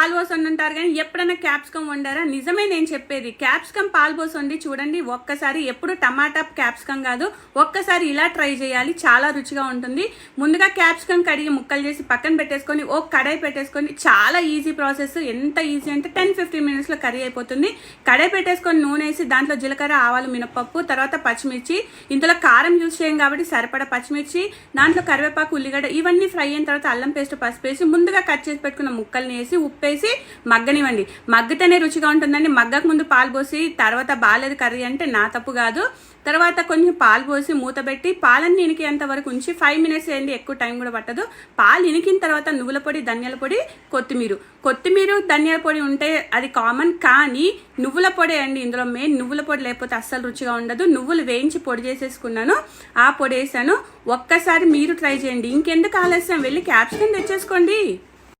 పాలు పోసి అంటారు కానీ ఎప్పుడైనా క్యాప్సికమ్ వండారా? నిజమే నేను చెప్పేది. క్యాప్సికమ్ పాలు పోసి వండి చూడండి ఒక్కసారి. ఎప్పుడు టమాటా క్యాప్సికమ్ కాదు, ఒక్కసారి ఇలా ట్రై చేయాలి, చాలా రుచిగా ఉంటుంది. ముందుగా క్యాప్సికమ్ కడిగి ముక్కలు చేసి పక్కన పెట్టేసుకొని ఓ కడాయి పెట్టేసుకొని, చాలా ఈజీ ప్రాసెస్. ఎంత ఈజీ అంటే 10-15 మినిట్స్లో కర్రీ అయిపోతుంది. కడాయి పెట్టేసుకొని నూనె వేసి దాంట్లో జీలకర్ర, ఆవాలు, మినపప్పు, తర్వాత పచ్చిమిర్చి. ఇందులో కారం యూజ్ చేయం కాబట్టి సరిపడా పచ్చిమిర్చి, దాంట్లో కరివేపాకు, ఉల్లిగడ్డ ఇవన్నీ ఫ్రై అయిన తర్వాత అల్లం పేస్ట్, పసుపు వేసి ముందుగా కట్ చేసి పెట్టుకున్న ముక్కల్ని వేసి ఉప్పేసి మగ్గనివ్వండి. మగ్గితేనే రుచిగా ఉంటుందండి. మగ్గక ముందు పాలు పోసి తర్వాత బాలేదు కర్రీ అంటే నా తప్పు కాదు. తర్వాత కొంచెం పాలు పోసి మూత పెట్టి పాలన్నీ ఇనికేంత వరకు ఉంచి 5 మినిట్స్ వేయండి, ఎక్కువ టైం కూడా పట్టదు. పాలు ఇనికిన తర్వాత నువ్వుల పొడి, ధనియాల పొడి, కొత్తిమీర, ధనియాల పొడి ఉంటే అది కామన్, కానీ నువ్వుల పొడి అండి ఇందులో మెయిన్. నువ్వుల పొడి లేకపోతే అస్సలు రుచిగా ఉండదు. నువ్వులు వేయించి పొడి చేసేసుకున్నాను, ఆ పొడి వేసాను. ఒక్కసారి మీరు ట్రై చేయండి. ఇంకెందుకు ఆలస్యం, వెళ్ళి క్యాప్సికమ్ తెచ్చేసుకోండి.